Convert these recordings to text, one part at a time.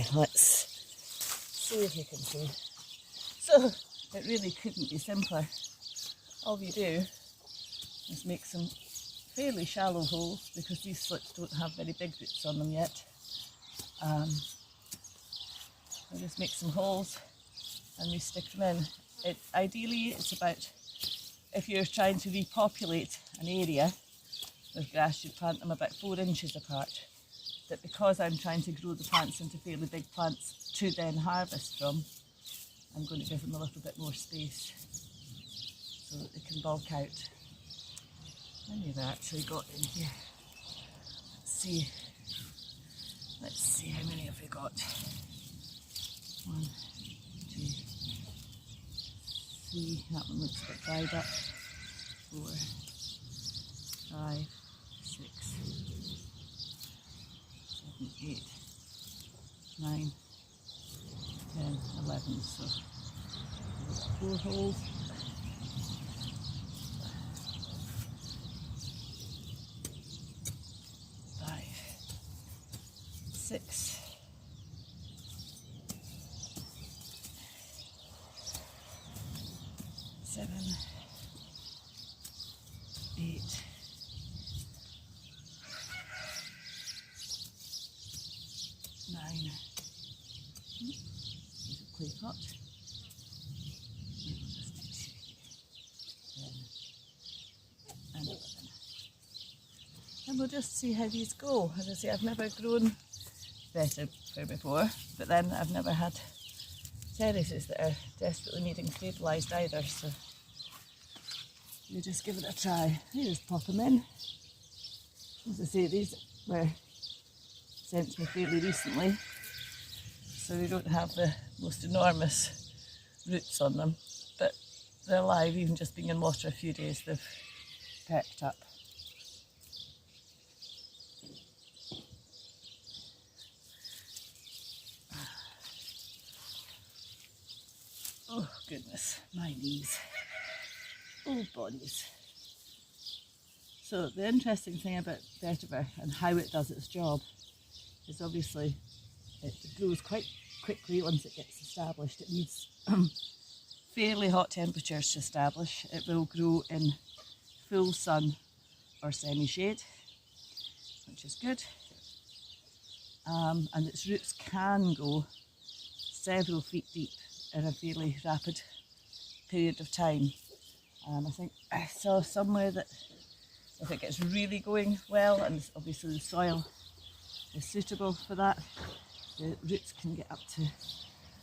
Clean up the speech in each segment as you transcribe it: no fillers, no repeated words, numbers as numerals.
Okay, let's see if you can see. So it really couldn't be simpler. All we do is make some fairly shallow holes because these slips don't have very big roots on them yet. We just make some holes and we stick them in. Ideally, it's about, if you're trying to repopulate an area with grass, you'd plant them about 4 inches apart. But because I'm trying to grow the plants into fairly big plants to then harvest from, I'm going to give them a little bit more space so that they can bulk out. How many have I actually got in here? Let's see how many have we got. 1, 2, 3, that one looks a bit dried up. 4, 5, 6, 7, 8, 9, 10, 11, so 4 holes. 5, 6, 7, 8, 9. There's a clay pot. 10 and 11. And we'll just see how these go. As I say, I've never grown vetiver before, but then I've never had terraces that are desperately needing stabilised either, so we'll just give it a try. You just pop them in. As I say, these were sent to me fairly recently, so they don't have the most enormous roots on them, but they're alive. Even just being in water a few days, they've perked up. Oh goodness, my knees. Oh bodies. So the interesting thing about vetiver and how it does its job is obviously it grows quite quickly once it gets established. It needs fairly hot temperatures to establish. It will grow in full sun or semi-shade, which is good. And its roots can go several feet deep in a fairly rapid period of time. I think I saw somewhere that if it gets really going well, and obviously the soil is suitable for that, the roots can get up to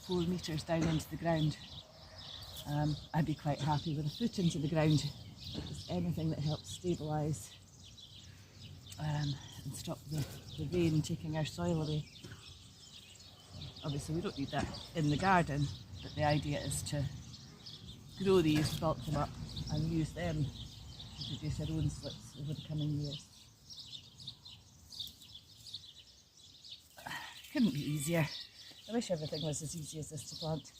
4 metres down into the ground. I'd be quite happy with a foot into the ground. Just anything that helps stabilise and stop the rain taking our soil away. Obviously we don't need that in the garden, but the idea is to grow these, bulk them up and use them to produce our own slips over the coming years. Couldn't be easier. I wish everything was as easy as this to plant.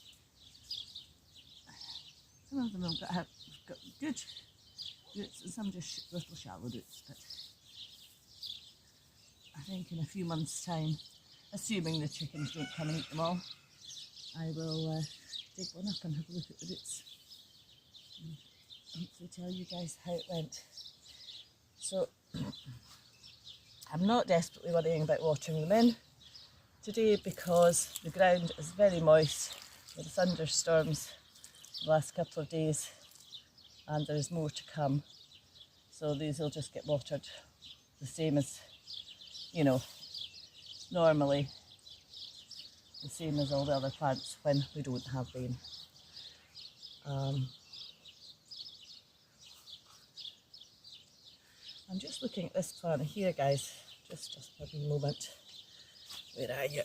Some of them have got good roots and some just little shallow roots, but I think in a few months' time, assuming the chickens don't come and eat them all, I will dig one up and have a look at the roots and hopefully tell you guys how it went. So I'm not desperately worrying about watering them in today because the ground is very moist with the thunderstorms the last couple of days, and there is more to come. So these will just get watered the same as, you know, normally, the same as all the other plants when we don't have rain. I'm just looking at this plant here, guys. Just for a moment. Where are you?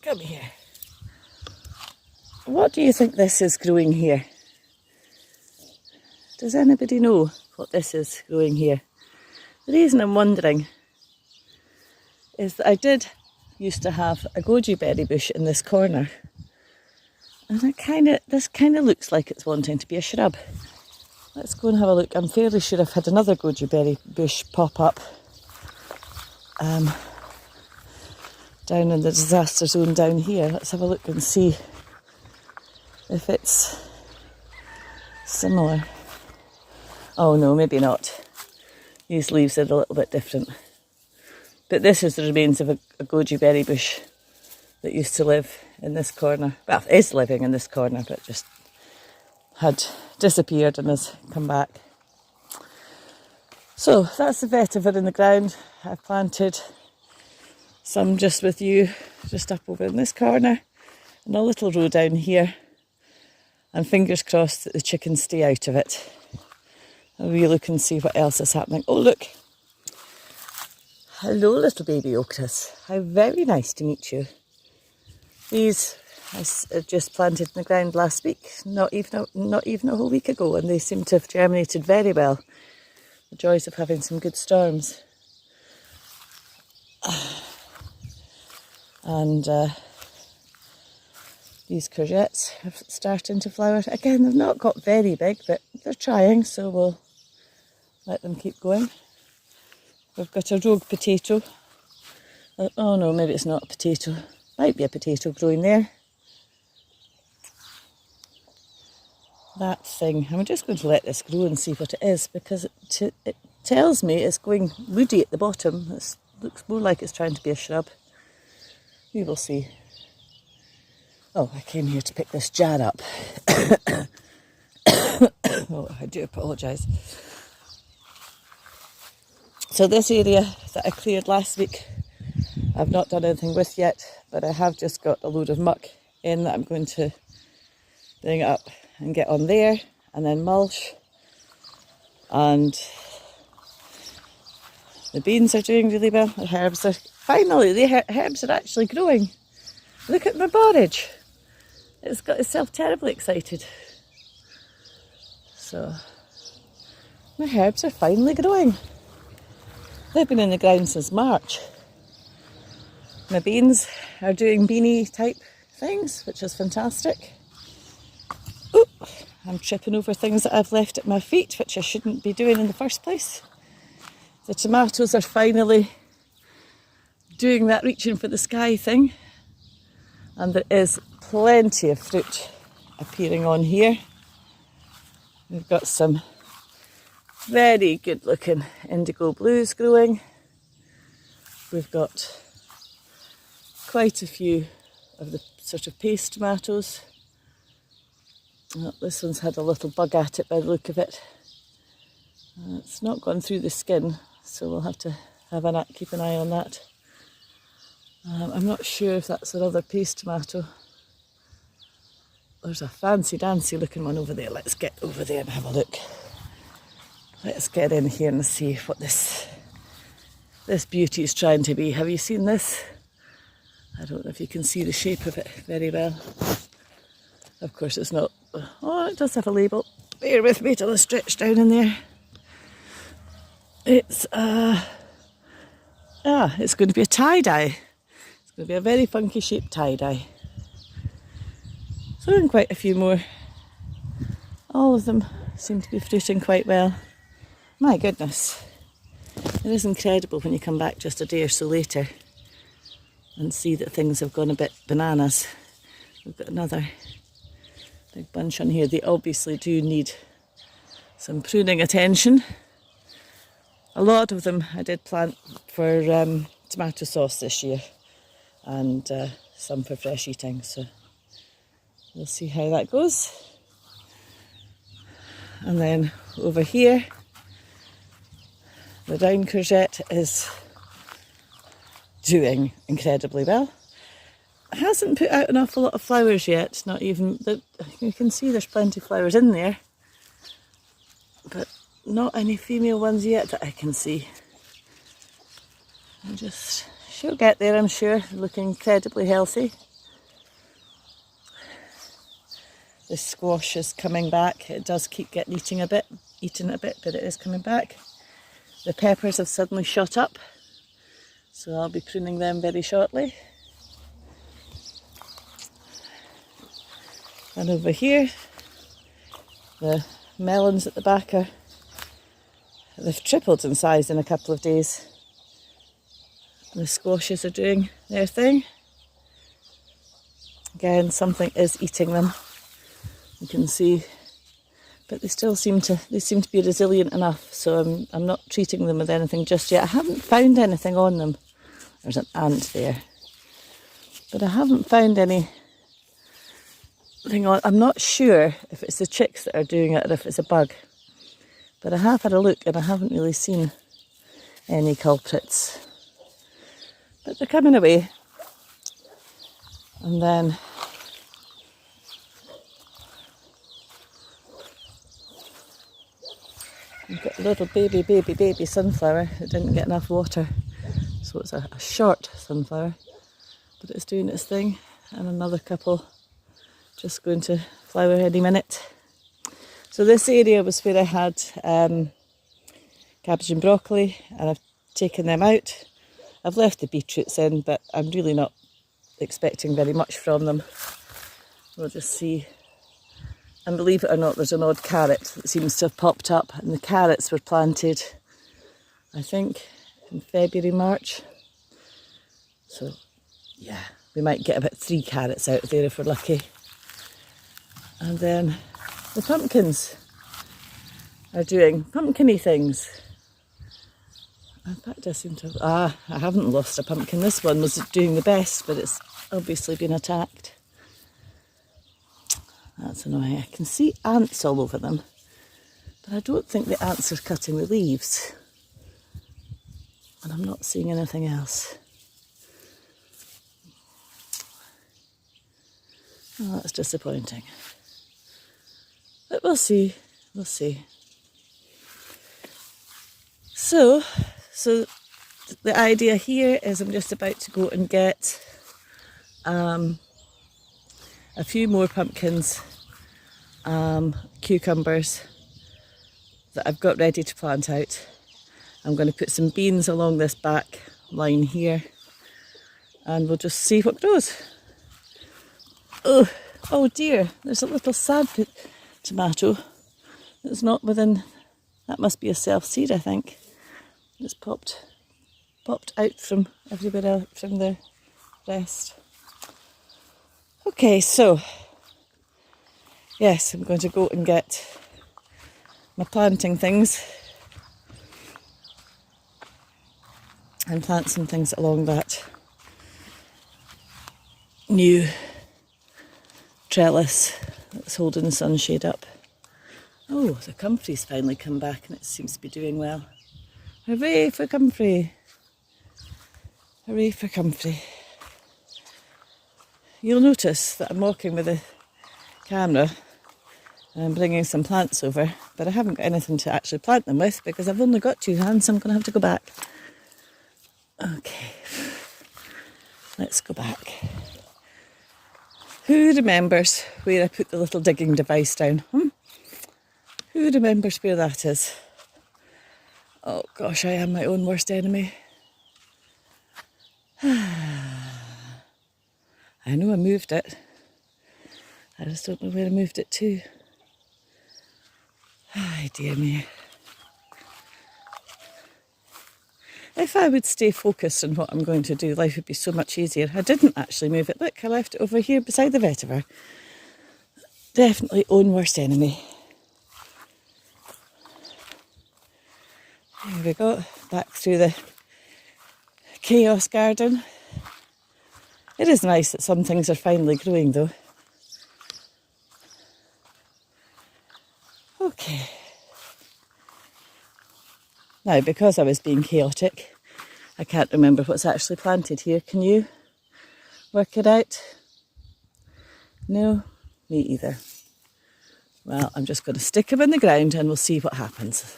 Come here. What do you think this is growing here? Does anybody know what this is growing here? The reason I'm wondering is that I used to have a goji berry bush in this corner, and this kind of looks like it's wanting to be a shrub. Let's go and have a look. I'm fairly sure I've had another goji berry bush pop up down in the disaster zone down here. Let's have a look and see if it's similar. Oh no, maybe not. These leaves are a little bit different. But this is the remains of a goji berry bush that used to live in this corner. Well, is living in this corner, but just had disappeared and has come back. So that's the vetiver in the ground. I've planted some just with you, just up over in this corner, and a little row down here. And fingers crossed that the chickens stay out of it. I'll re-look and see what else is happening. Oh look! Hello little baby okras. How very nice to meet you. These I just planted in the ground last week, not even a whole week ago, and they seem to have germinated very well. The joys of having some good storms. And these courgettes are starting to flower. Again, they've not got very big, but they're trying, so we'll let them keep going. We've got a rogue potato. Oh no, maybe it's not a potato. Might be a potato growing there. That thing. I'm just going to let this grow and see what it is, because it tells me it's going woody at the bottom. It looks more like it's trying to be a shrub. We will see. Oh, I came here to pick this jar up. Oh, I do apologise. So this area that I cleared last week, I've not done anything with yet, but I have just got a load of muck in that I'm going to bring up and get on there, and then mulch. And the beans are doing really well. The herbs are, finally, the herbs are actually growing. Look at my borage. It's got itself terribly excited. So, my herbs are finally growing. They've been in the ground since March. My beans are doing beanie type things, which is fantastic. Ooh, I'm tripping over things that I've left at my feet, which I shouldn't be doing in the first place. The tomatoes are finally doing that reaching for the sky thing. And there is plenty of fruit appearing on here. We've got some very good looking indigo blues growing. We've got quite a few of the sort of paste tomatoes. Oh, this one's had a little bug at it by the look of it. It's not gone through the skin, so we'll have to keep an eye on that. I'm not sure if that's another paste tomato. There's a fancy dancy looking one over there. Let's get over there and have a look. Let's get in here and see what this beauty is trying to be. Have you seen this? I don't know if you can see the shape of it very well. Of course it's not. Oh, it does have a label. Bear with me till I stretch down in there. It's it's going to be a tie-dye. It's going to be a very funky shaped tie-dye. So and quite a few more. All of them seem to be fruiting quite well. My goodness. It is incredible when you come back just a day or so later and see that things have gone a bit bananas. We've got another big bunch on here. They obviously do need some pruning attention. A lot of them I did plant for tomato sauce this year, and some for fresh eating, so we'll see how that goes. And then over here, the down courgette is doing incredibly well. It hasn't put out an awful lot of flowers yet, not even, you can see there's plenty of flowers in there, but not any female ones yet that I can see. She'll get there, I'm sure, looking incredibly healthy. The squash is coming back. It does keep getting eaten a bit, but it is coming back. The peppers have suddenly shot up, so I'll be pruning them very shortly. And over here, the melons at the back they've tripled in size in a couple of days. And the squashes are doing their thing. Again, something is eating them. You can see, but they still seem to be resilient enough, so I'm not treating them with anything just yet. I haven't found anything on them. There's an ant there. But I haven't found anything on. I'm not sure if it's the chicks that are doing it or if it's a bug. But I have had a look and I haven't really seen any culprits. But they're coming away. And then we've got a little baby sunflower who didn't get enough water. So it's a short sunflower, but it's doing its thing. And another couple just going to flower any minute. So this area was where I had cabbage and broccoli, and I've taken them out. I've left the beetroots in, but I'm really not expecting very much from them. We'll just see. And believe it or not, there's an odd carrot that seems to have popped up, and the carrots were planted, I think, in February, March. So, yeah, we might get about 3 carrots out there if we're lucky. And then the pumpkins are doing pumpkin-y things. In fact, I seem to have... I haven't lost a pumpkin. This one was doing the best, but it's obviously been attacked. That's annoying. I can see ants all over them, but I don't think the ants are cutting the leaves. And I'm not seeing anything else. Oh, that's disappointing. But we'll see. We'll see. So the idea here is I'm just about to go and get a few more pumpkins, cucumbers that I've got ready to plant out. I'm going to put some beans along this back line here, and we'll just see what grows. Oh dear, there's a little sad tomato that's not within. That must be a self-seed, I think. It's popped out from everywhere else, from the rest. Okay, so yes, I'm going to go and get my planting things and plant some things along that new trellis that's holding the sunshade up. Oh, the comfrey's finally come back and it seems to be doing well. Hooray for comfrey! Hooray for comfrey! You'll notice that I'm walking with the camera and I'm bringing some plants over, but I haven't got anything to actually plant them with because I've only got 2 hands, so I'm going to have to go back. Okay, let's go back. Who remembers where I put the little digging device down? Who remembers where that is? Oh gosh, I am my own worst enemy. I know I moved it. I just don't know where I moved it to. Ay, dear me. If I would stay focused on what I'm going to do, life would be so much easier. I didn't actually move it. Look, I left it over here beside the vetiver. Definitely own worst enemy. Here we go, back through the chaos garden. It is nice that some things are finally growing though. Okay. Now, because I was being chaotic, I can't remember what's actually planted here. Can you work it out? No, me either. Well, I'm just going to stick them in the ground and we'll see what happens.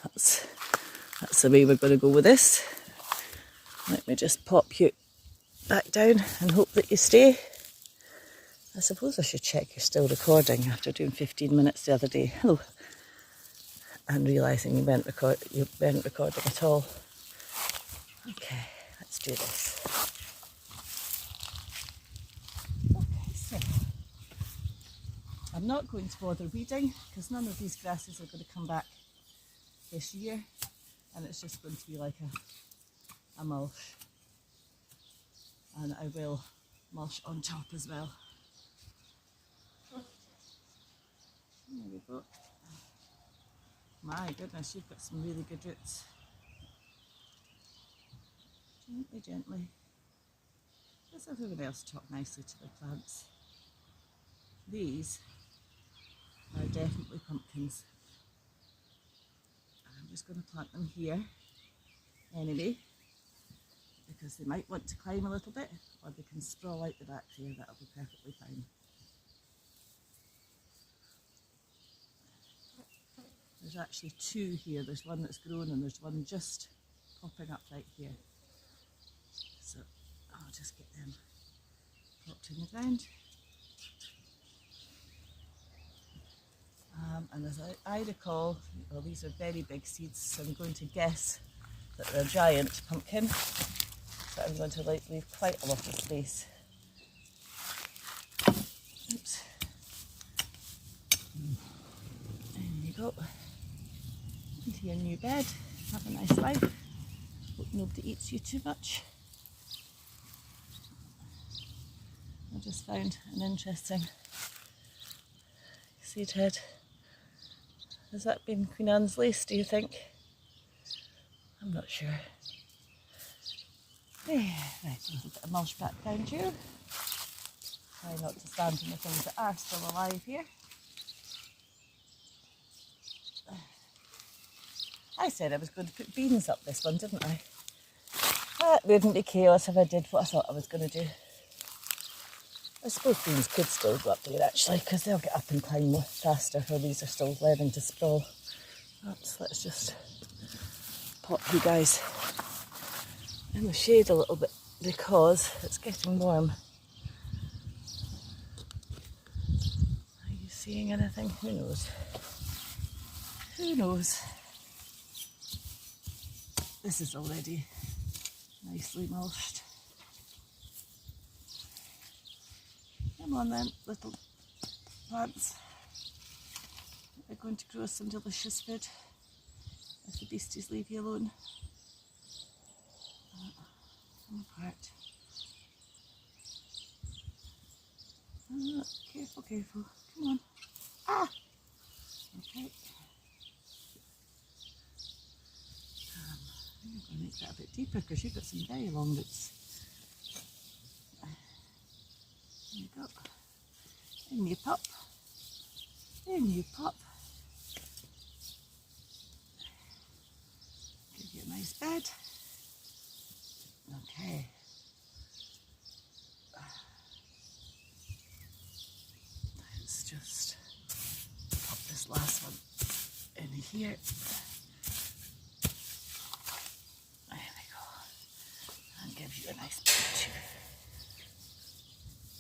That's the way we're going to go with this. Let me just pop you back down and hope that you stay. I suppose I should check you're still recording after doing 15 minutes the other day. Hello. And realising you weren't recording at all. Okay, let's do this. Okay, so I'm not going to bother weeding because none of these grasses are going to come back this year, and it's just going to be like a mulch. and I will mulch on top as well. There we go. My goodness, you've got some really good roots. Gently, gently. Does everyone else talk nicely to their plants? These are definitely pumpkins. I'm just going to plant them here anyway, because they might want to climb a little bit, or they can sprawl out the back there. That'll be perfectly fine. There's actually two here. There's one that's grown and there's one just popping up right here. So I'll just get them popped in the ground. And as I recall, well, these are very big seeds, so I'm going to guess that they're a giant pumpkin. So I'm going to leave quite a lot of space. Oops. There you go. Into your new bed. Have a nice life. Hope nobody eats you too much. I just found an interesting seed head. Has that been Queen Anne's lace, do you think? I'm not sure. Right, a little bit of mulch back down here. Try not to stand on the things that are still alive here. I said I was going to put beans up this one, didn't I? That wouldn't be chaos if I did what I thought I was going to do. I suppose beans could still go up there actually, because they'll get up and climb more faster while these are still learning to sprawl. Let's just pop you guys in the shade a little bit because it's getting warm. Are you seeing anything? Who knows? Who knows? This is already nicely mulched. Come on then, little plants. They're going to grow some delicious food if the beasties leave you alone. Come apart. Careful, careful. Come on. Ah! Okay. I'm going to make that a bit deeper because you've got some very long roots. There you go. In you pop. In you pop. Give you a nice bed. Okay. Let's just pop this last one in here. There we go. And give you a nice bed too.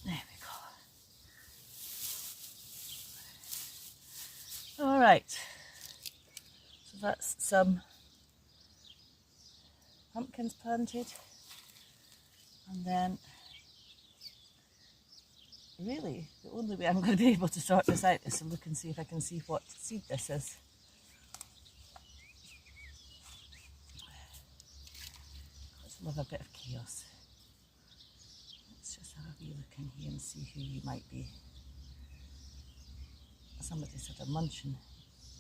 There we go. All right. So that's some pumpkins planted. And then, really, the only way I'm going to be able to sort this out is to look and see if I can see what seed this is. Let's love a bit of chaos. Let's just have a wee look in here and see who you might be. Somebody said a munching.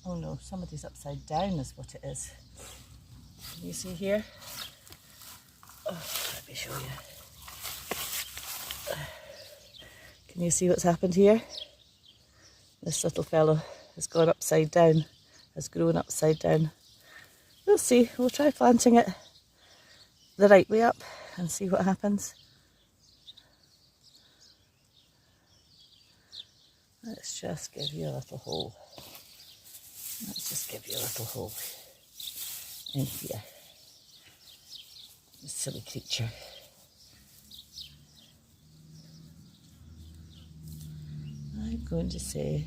Oh no, somebody's upside down is what it is. Can you see here? Oh, let me show you. Can you see what's happened here? This little fellow has gone upside down, has grown upside down. We'll see. We'll try planting it the right way up and see what happens. Let's just give you a little hole. Let's just give you a little hole in here. This silly creature. I'm going to say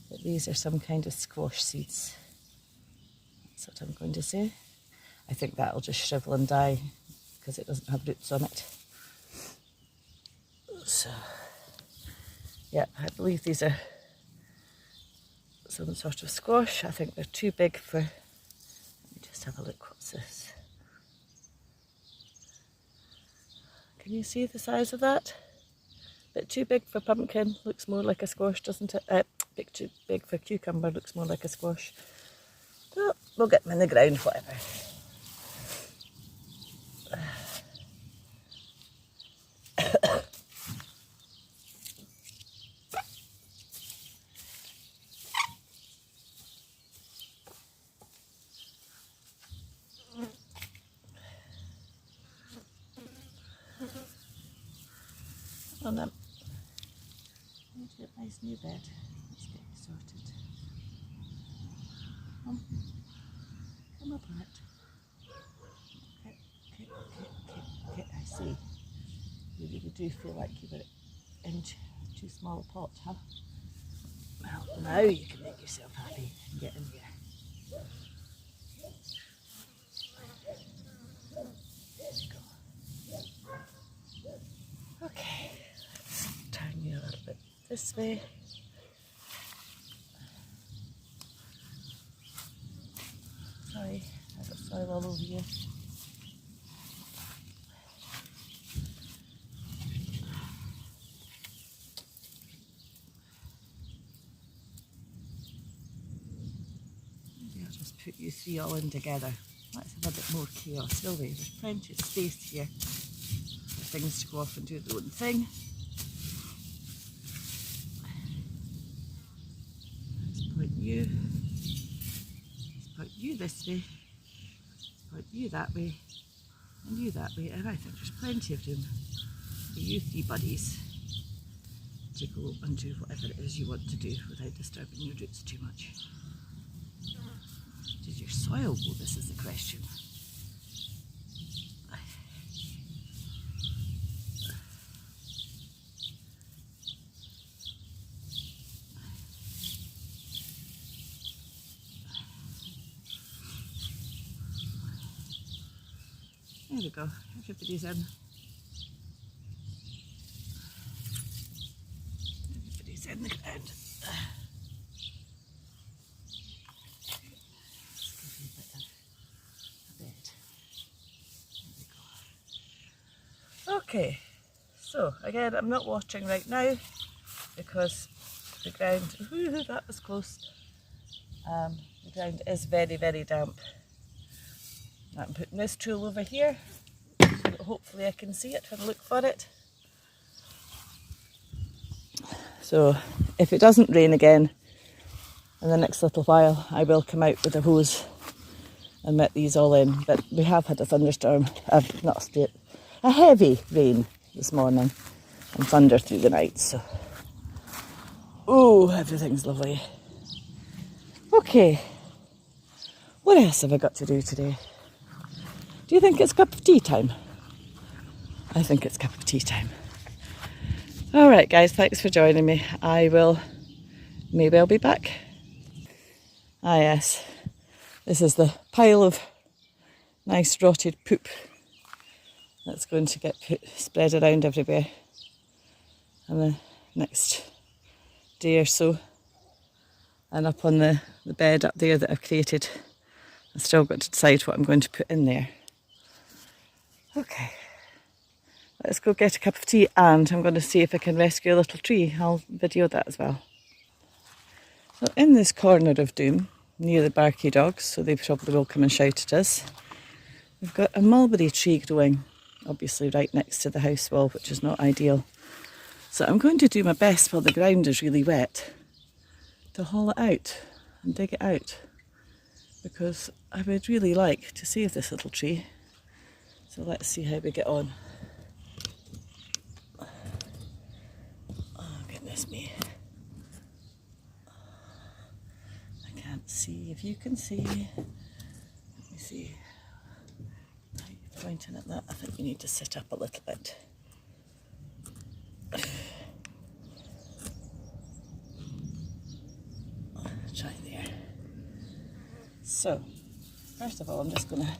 that these are some kind of squash seeds. That's what I'm going to say. I think that'll just shrivel and die because it doesn't have roots on it. So, yeah, I believe these are some sort of squash. I think they're too big for... Let me just have a look. What's this? Can you see the size of that? Bit too big for pumpkin, looks more like a squash, doesn't it? Bit too big for cucumber, looks more like a squash. Well, we'll get them in the ground, whatever. On them. Need to get a nice new bed. Let's get you sorted. Come apart. Okay, I see. You really do feel like you were in too small a pot, huh? Well, now you can make yourself happy and get in here. There you go. Okay, let's turn you a little bit this way. Sorry, I got soil all over you. Maybe I'll just put you three all in together. Let's have a bit more chaos, will we? There's plenty of space here for things to go off and do their own thing. Let's point you. Let's point you this way. Let's point you that way. And you that way. And I think there's plenty of room for you three buddies to go and do whatever it is you want to do without disturbing your roots too much. Did your soil go? This is the question. There we go, everybody's in. Everybody's in the ground. Okay, so again, I'm not watering right now because the ground, that was close, the ground is very, very damp. I'm putting this tool over here so that hopefully I can see it when I look for it. So if it doesn't rain again in the next little while, I will come out with a hose and let these all in. But we have had a thunderstorm, a heavy rain this morning and thunder through the night, so oh, everything's lovely. Okay, what else have I got to do today? Do you think it's cup of tea time? I think it's cup of tea time. All right, guys, thanks for joining me. Maybe I'll be back. Ah, yes, this is the pile of nice rotted poop that's going to get spread around everywhere in the next day or so. And up on the bed up there that I've created, I've still got to decide what I'm going to put in there. Okay, let's go get a cup of tea, and I'm going to see if I can rescue a little tree. I'll video that as well. So in this corner of doom, near the barky dogs, so they probably will come and shout at us, we've got a mulberry tree growing, obviously right next to the house wall, which is not ideal. So I'm going to do my best while the ground is really wet to haul it out and dig it out, because I would really like to save this little tree. So let's see how we get on. Oh, goodness me. I can't see if you can see. Let me see. Are you pointing at that? I think you need to sit up a little bit. Try there. So, first of all, I'm just going to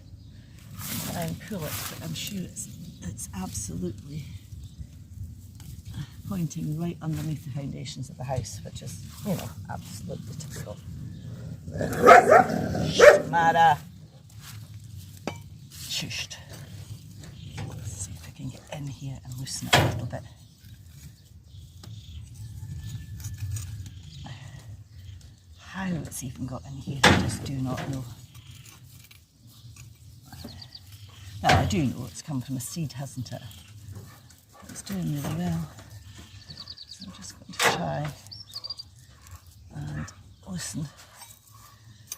try and pull it, but I'm sure it's absolutely pointing right underneath the foundations of the house, which is, you know, absolutely typical. Mara. Shushed. Let's see if I can get in here. here and loosen it a little bit. How it's even got in here, I just do not know. Now, I do know it's come from a seed, hasn't it? It's doing really well. So I'm just going to try and loosen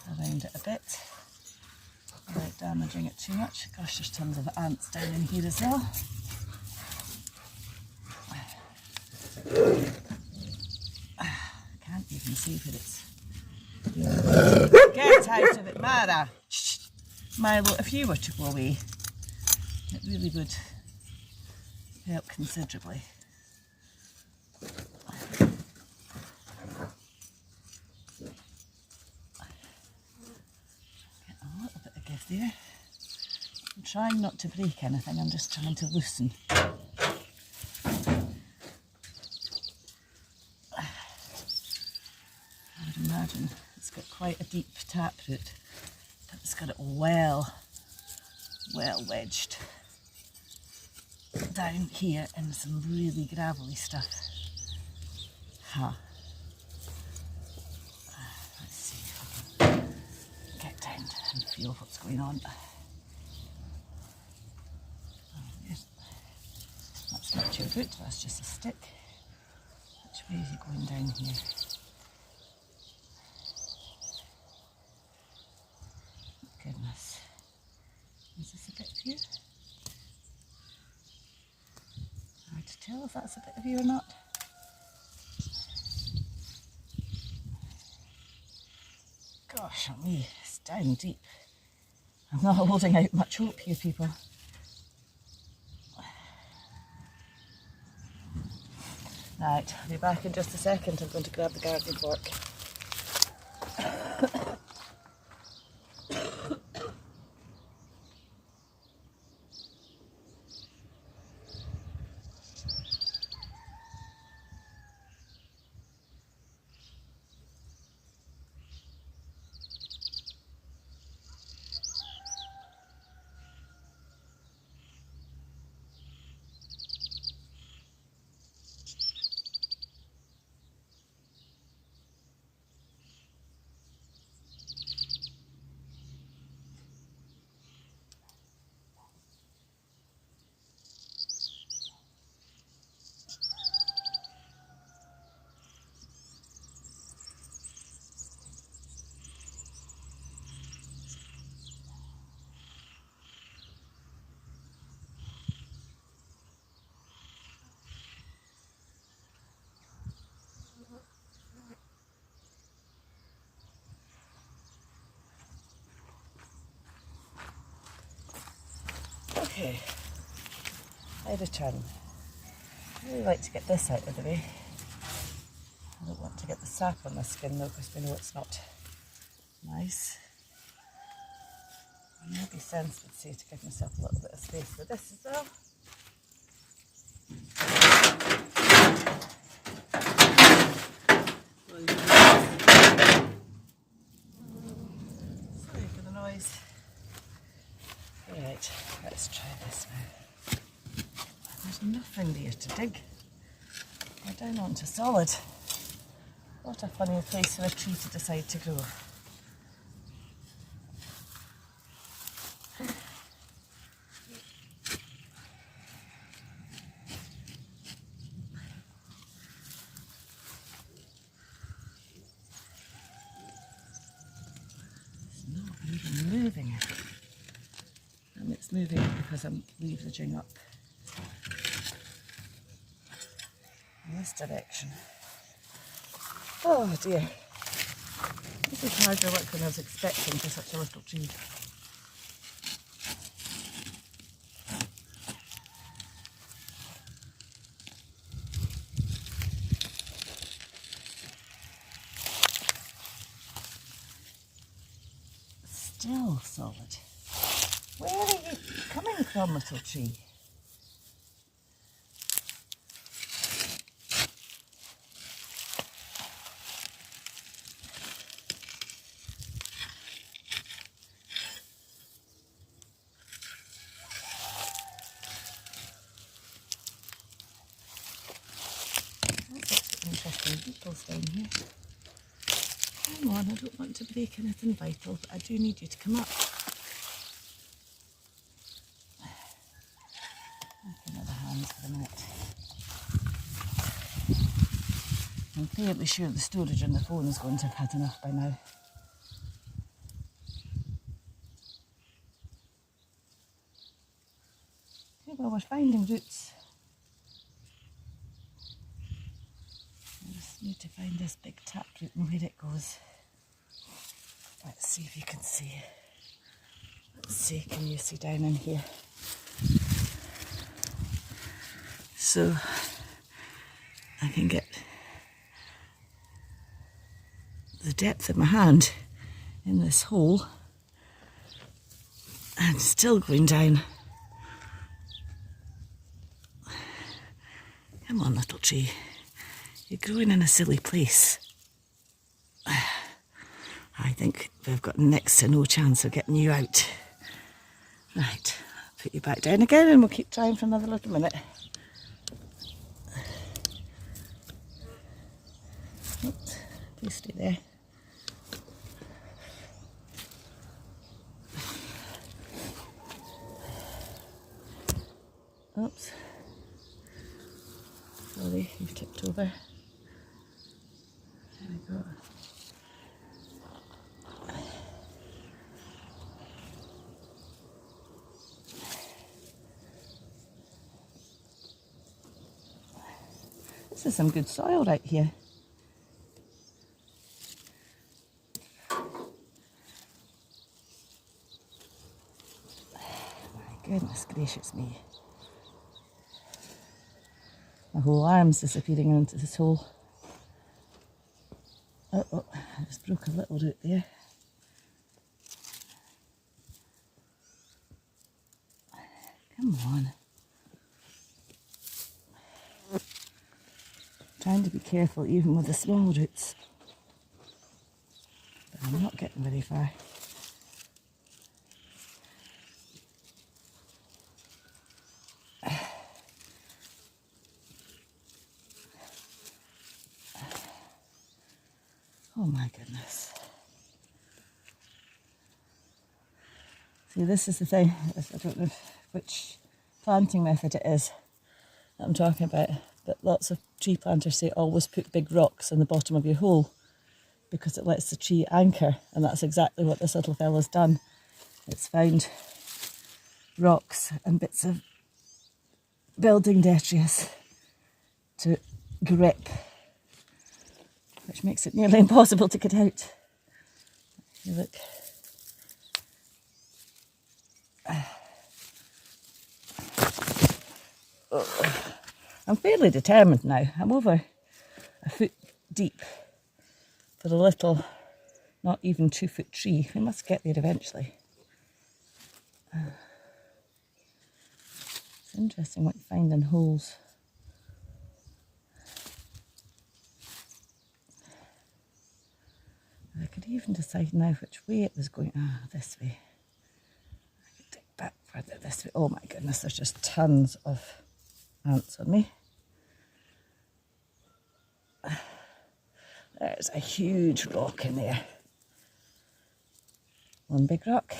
around it a bit without damaging it too much. Gosh, there's tons of ants down in here as well. I can't even see if it's... Get out of it, Mara! Shh. Milo, if you were to go away, it really would help considerably. Get a little bit of give there. I'm trying not to break anything, I'm just trying to loosen. I would imagine it's got quite a deep taproot, but it's got it well wedged down here in some really gravelly stuff. Let's see if I can get down and feel what's going on. That's not your root, that's just a stick. Which way is he going down here? Goodness. Is this a bit of you? Hard to tell if that's a bit of you or not. Gosh, on me, it's down deep. I'm not holding out much hope here, people. Right, I'll be back in just a second. I'm going to grab the gardening fork. Okay, I return. I really like to get this out of the way. I don't want to get the sap on my skin though, because we know it's not nice. I may be sensitive to give myself a little bit of space for this as well. Sorry for the noise. Right, let's try this now. There's nothing there to dig. We're down onto solid. What a funny place for a tree to decide to grow. It's not even moving. And it's moving because I'm leveraging up in this direction. Oh dear. This is harder work than I was expecting for such a little tree. Still solid. Where are you coming from, little tree? interesting beetles down here. Come on, I don't want to break anything vital, but I do need you to come up. Another hands for a minute. I'm fairly sure the storage on the phone is going to have had enough by now. Okay, well, we're finding roots. I just need to find this big taproot and where it goes. Let's see if you can see. Let's see, can you see down in here? So I can get the depth of my hand in this hole and still going down. Come on, little tree. You're growing in a silly place. I think we've got next to no chance of getting you out. Right, I'll put you back down again and we'll keep trying for another little minute. Oops, please stay there. Oops. Sorry, you've tipped over. There we go. This is some good soil right here. Goodness gracious me. My whole arm's disappearing into this hole. Oh, I just broke a little root there. Come on. Trying to be careful even with the small roots. But I'm not getting very far. Oh my goodness. See, this is the thing, I don't know which planting method it is that I'm talking about, but lots of tree planters say always put big rocks in the bottom of your hole because it lets the tree anchor, and that's exactly what this little fella's done. It's found rocks and bits of building detritus to grip, which makes it nearly impossible to get out. You look. Oh. I'm fairly determined now. I'm over a foot deep for a little, not even 2 foot tree. We must get there eventually. It's interesting what you find in holes. I could even decide now which way it was going. Ah, this way. I could dig back further this way. Oh my goodness, there's just tons of ants on me. There's a huge rock in there. One big rock.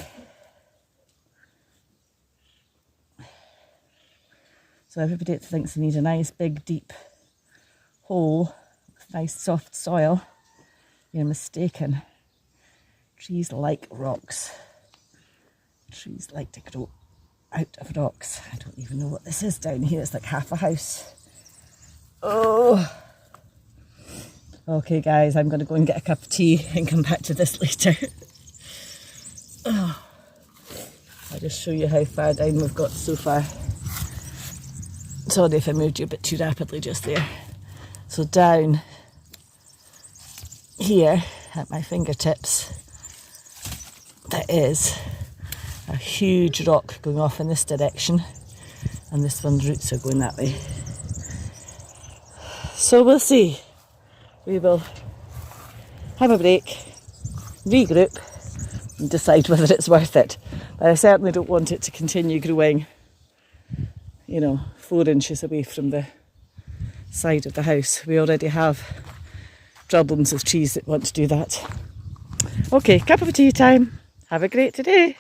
So everybody thinks they need a nice big deep hole with nice soft soil. You're mistaken. Trees like rocks. Trees like to grow out of rocks. I don't even know what this is down here. It's like half a house. Oh. Okay guys, I'm going to go and get a cup of tea and come back to this later. Oh. I'll just show you how far down we've got so far. Sorry if I moved you a bit too rapidly just there. So down here at my fingertips, there is a huge rock going off in this direction, and this one's roots are going that way. So we'll see. We will have a break, regroup, and decide whether it's worth it. But I certainly don't want it to continue growing, 4 inches away from the side of the house. We already have problems with trees that want to do that. Okay, cup of tea time. Have a great day.